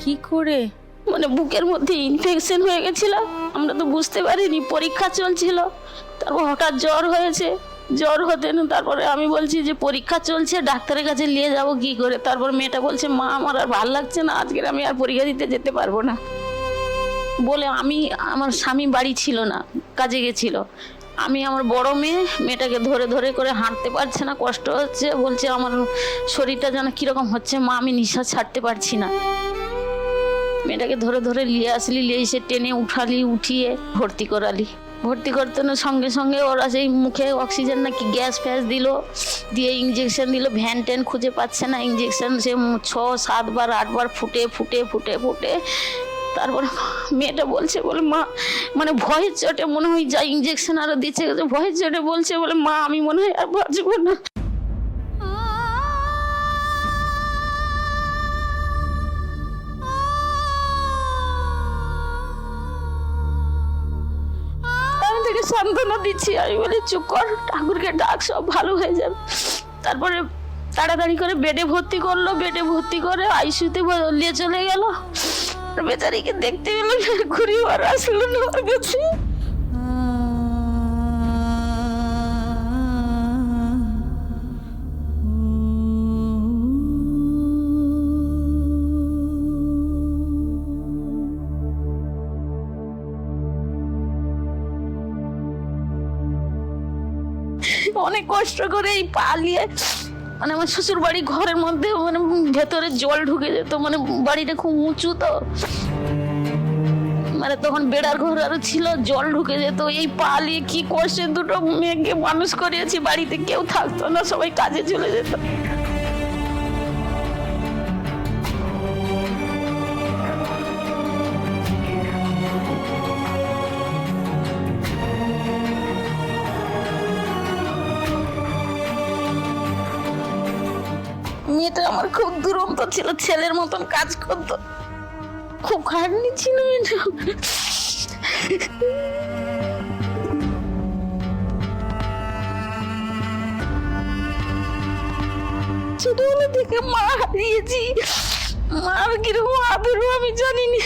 কি করে? মানে বুকের মধ্যে ইনফেকশন হয়ে গেছিল, আমরা তো বুঝতে পারিনি, পরীক্ষা চলছিল, তারপর হঠাৎ জ্বর হয়েছে। জ্বর হতে না তারপরে আমি বলছি যে পরীক্ষা চলছে, ডাক্তারের কাছে নিয়ে যাব কি করে। তারপর মেয়েটা বলছে মা আমার আর ভালো লাগছে না, আজকের আমি আর পরীক্ষা দিতে যেতে পারবো না বলে আমার স্বামী বাড়ি ছিল না, কাজে গেছিল। আমি আমার বড় মেয়েটাকে ধরে ধরে করে হাঁটতে পারছে না, কষ্ট হচ্ছে, বলছে আমার শরীরটা যেন কীরকম হচ্ছে মা, আমি নিঃশ্বাস ছাড়তে পারছি না। মেয়েটাকে ধরে ধরে নিয়ে আসলি, নিয়ে এসে টেনে উঠিয়ে ভর্তি করালি। ভর্তি করতে না সঙ্গে সঙ্গে ওরা সেই মুখে অক্সিজেন নাকি গ্যাস ফ্যাস দিল, দিয়ে ইঞ্জেকশন দিল। ভ্যান ট্যান খুঁজে পাচ্ছে না, ইঞ্জেকশন সে 6-7 বার 8 বার ফুটে ফুটে ফুটে ফুটে তারপরে মেয়েটা বলছে বলে মা, মানে ভয়ের চোটে মনে হয় যা ইঞ্জেকশন আরো দিচ্ছে, ভয়ের চোটে বলছে বলে মা আমি মনে হয় আর বাঁচবো না। আমি তাকে সান্ত্বনা দিচ্ছি, আমি বলি চুপ কর, ঠাকুরকে ডাক, সব ভালো হয়ে যাবে। তারপরে তাড়াতাড়ি করে বেডে ভর্তি করলো, বেডে ভর্তি করে আইসিইউতে নিয়ে চলে গেল। বেচারিকে দেখতে পেলাম, ঘুরি আর আসলো না ওর কাছে। অনেক কষ্ট করে এই পালিয়ে, মানে আমার শ্বশুর বাড়ি ঘরের মধ্যে, মানে ভেতরে জল ঢুকে যেত, মানে বাড়িটা খুব উঁচু তো, মানে তখন বেড়ার ঘর আরো ছিল, জল ঢুকে যেত। এই পালিয়ে কি কষ্টে দুটো মেয়েকে মানুষ করিয়েছি, বাড়িতে কেউ থাকতো না, সবাই কাজে চলে যেত। মেয়েটা আমার খুব দুরন্ত ছিল, ছেলের মতন কাজ করতো, খুব খাটনি ছিল মেয়েটা। ছোটবেলা থেকে মা হারিয়েছি, মার কিরকম আদরও আমি জানিনি।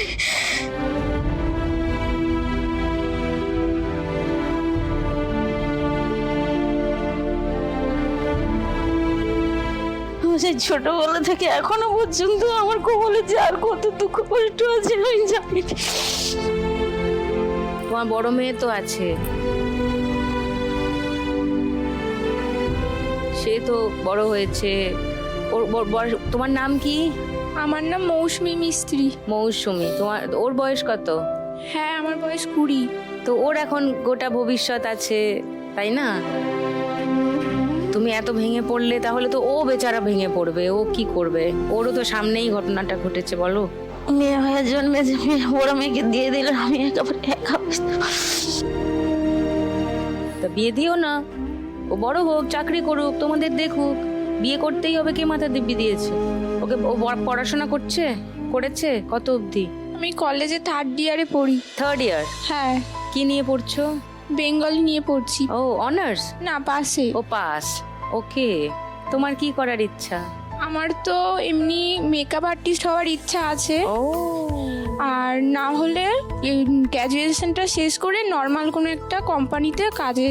সেই ছোটবেলা থেকে এখনো পর্যন্ত আমার কবলে যে আর কত দুঃখ কষ্ট আছে আমি জানি। তোমার বড় মেয়ে তো আছে, সে তো বড় হয়েছে। তোমার নাম কি? আমার নাম মৌসুমী মিস্ত্রি। মৌসুমী। ওর বয়স কত? হ্যাঁ, আমার বয়স 20। তো ওর এখন গোটা ভবিষ্যৎ আছে, তাই না? তুমি এত ভেঙে পড়লে তাহলে তো ও বেচারা ভেঙে পড়বে, ও কি করবে? ওরও তো সামনেই ঘটনাটা ঘটেছে, বলো। মেয়ে হয়ে জন্মে যে বড় মেয়েকে দিয়ে দিল, আমি একেবারে একা। তা বিয়ে দিও না, ও বড় হোক, চাকরি করুক, তোমাদের দেখুক। বিয়ে করতেই হবে, কে মাথা দিব্যি দিয়েছে ওকে? ও পড়াশোনা করেছে কত অবধি? আমি কলেজে 3rd ইয়ারে পড়ি। 3rd ইয়ার? হ্যাঁ। কি নিয়ে পড়ছো? বেঙ্গলি নিয়ে পড়ছি। ও অনার্স? না, পাসে। ও পাস, ওকে। তোমার কি করার ইচ্ছা? আমার তো এমনি মেকআপ আর্টিস্ট হওয়ার ইচ্ছা আছে। ও, আর না হলে গ্র্যাজুয়েশনটা শেষ করে নর্মাল কোনো একটা কোম্পানিতে কাজে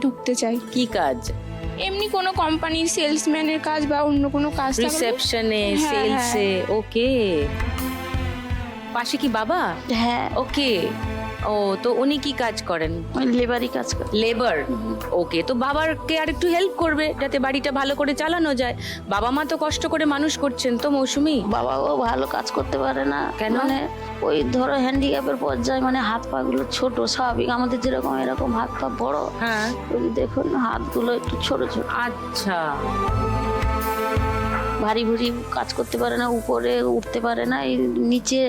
ঢুকতে চাই। কি কাজ? এমনি কোনো কোম্পানির সেলসম্যানের কাজ বা অন্য কোনো কাজ, রিসেপশনে, সেলসে। ওকে। পাশে কি বাবা? হ্যাঁ। ওকে। ও, তো উনি কি কাজ করেন? লেবারি কাজ করে। লেবার? ওকে। তো বাবারকে আর একটু হেল্প করবে যাতে বাড়িটা ভালো করে চালানো যায়। বাবা মা তো কষ্ট করে মানুষ করছেন তো মৌসুমী। বাবাও ভালো কাজ করতে পারে না। কেন? মানে ওই ধরো হ্যান্ডিক্যাপের পর্যায়ে, মানে হাত পা গুলো ছোট, স্বাভাবিক আমাদের যেরকম এরকম হাত পা বড়। হ্যাঁ। ওই দেখুন হাতগুলো একটু ছোট ছোট। আচ্ছা। ভারী ভারী কাজ করতে পারে না, উপরে উঠতে পারে না, এই নিচে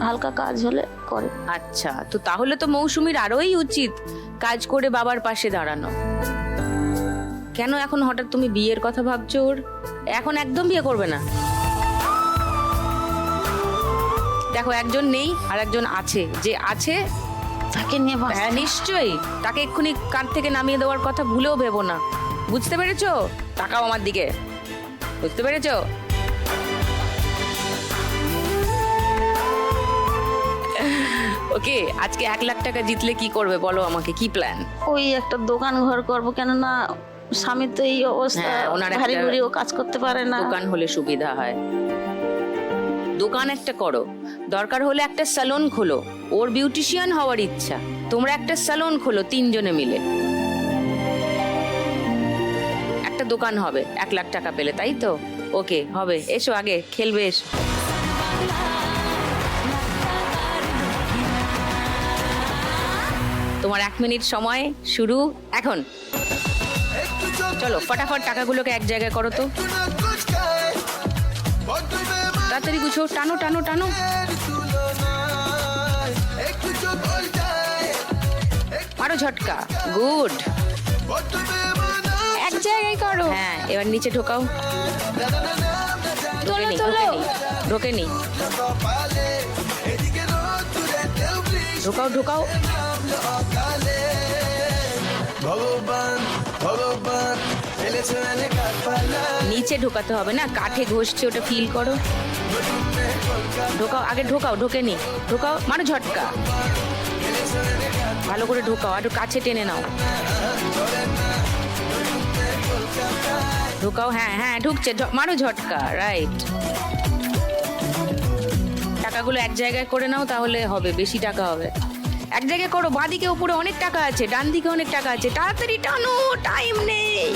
হালকা কাজ হলে করে। আচ্ছা, তো তাহলে তো মৌসুমীর আরোই উচিত কাজ করে বাবার পাশে দাঁড়ানো। কেন এখন হঠাৎ তুমি বিয়ের কথা ভাবছো ওর? এখন একদম বিয়ে করবে না। দেখো, একজন নেই আর একজন আছে, যে আছে তাকে নিয়ে। হ্যাঁ নিশ্চয়ই, তাকে এক্ষুনি কাঁধ থেকে নামিয়ে দেওয়ার কথা ভুলেও ভেবো না। বুঝতে পেরেছো? তাকাও আমার দিকে, বুঝতে পেরেছো? ওকে, আজকে 1 লাখ টাকা জিতলে কি করবে বলো আমাকে, কি প্ল্যান? ওই একটা দোকান ঘর করবো, কেননা স্বামীর তো এই অবস্থা, হ্যাঁ, ওনার একটা ভারী ভুড়ি, ও কাজ করতে পারে না। দোকান হলে সুবিধা হয়, দোকান একটা করো, দরকার হলে একটা স্যালন খোলো। ওর বিউটিশিয়ান হওয়ার ইচ্ছা, তোমরা একটা স্যালন খোলো 3 জনে মিলে, একটা দোকান হবে 1 লাখ টাকা পেলে, তাই তো? ওকে, হবে, এসো আগে খেলবে, এসো। তোমার 1 মিনিট সময় শুরু এখন। চলো ফটাফট টাকাগুলোকে এক জায়গায় করো তো, তাড়াতাড়ি গুছো, টানো টানো টানো। মারো ঝটকা, গুড। এক জায়গায় করো। হ্যাঁ, এবার নিচে ঢোকাও। ঢোকেনি, ঢোকেনি, ঢোকেনি। ঢোকাও ঢোকাও। নিচে ঢোকাতে হবে না, কাঠে ঘষছে, ওটা ফিল করো। ঢোকাও, আগে ঢোকাও, ঢোকেনি, ঢোকাও, মারো ঝটকা, ভালো করে ঢোকাও, আর কাছে টেনে নাও, ঢোকাও। হ্যাঁ হ্যাঁ, ঢুকছে, মারো ঝটকা, রাইট। টাকাগুলো এক জায়গায় করে নাও, তাহলে হবে, বেশি টাকা হবে। এক জায়গায় করো, বাঁদিকে উপরে অনেক টাকা আছে, ডান দিকে অনেক টাকা আছে, তাড়াতাড়ি টানো, টাইম নেই।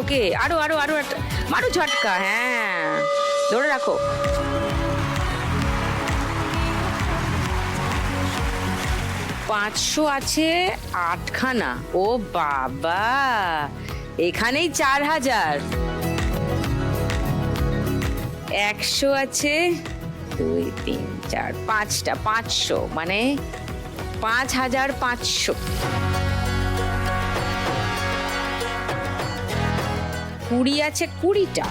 ওকে, আরো আরো আরো মারো ঝটকা, হ্যাঁ, ধরে রাখো। পাঁচশো আছে 8খানা, ও বাবা, এখানেই 4000। 100 আছে 2 3 4 5টা, 500 মানে 5500। 20 আছে 20টা,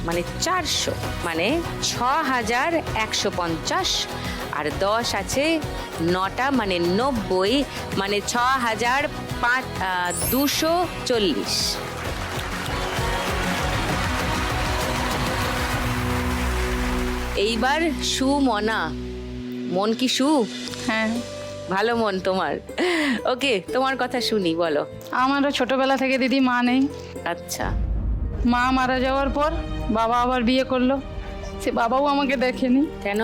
মানে 400, মানে 6150। আর 10 আছে 9টা, মানে 90, মানে 6240। এইবার সুমনা, মন কি সু? হ্যাঁ, ভালো মন তোমার। ওকে, তোমার কথা শুনি, বলো। আমারও ছোটবেলা থেকে দিদি মা নেই। আচ্ছা, মা মারা যাওয়ার পর বাবা আবার বিয়ে করলো, সে বাবাও আমাকে দেখেনি। কেন?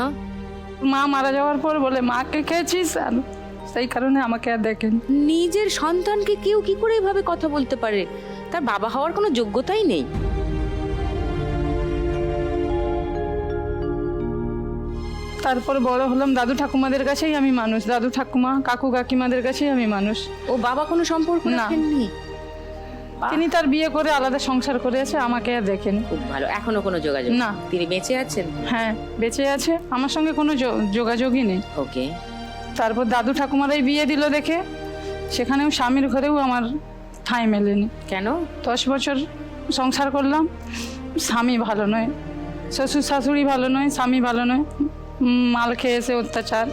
মা মারা যাওয়ার পর বলে মাকে খেয়েছিস, আর সেই কারণে আমাকে আর দেখেনি। নিজের সন্তানকে কেউ কি করে এভাবে কথা বলতে পারে? তার বাবা হওয়ার কোনো যোগ্যতাই নেই। তারপর বড় হলাম, দাদু ঠাকুমাদের কাছেই আমি মানুষ, দাদু ঠাকুমা কাকু কাকিমাদের কাছেই আমি মানুষ। ও বাবা কোনো সম্পর্ক না। রাখেননি? তিনি তার বিয়ে করে আলাদা সংসার করেছে, আমাকে আর দেখেনি। খুব ভালো। এখনো কোনো যোগাযোগ না। তিনি বেঁচে আছেন? হ্যাঁ, বেঁচে আছে, আমার সঙ্গে কোনো যোগাযোগই নেই। ওকে। তারপর দাদু ঠাকুমারাই বিয়ে দিল দেখে, সেখানেও স্বামীর ঘরেও আমার ঠাঁই মেলেনি। কেন? 10 বছর সংসার করলাম, স্বামী ভালো নয়, শ্বশুর শাশুড়ি ভালো নয়, স্বামী ভালো নয়, মাল খেয়ে এসে অত্যাচার।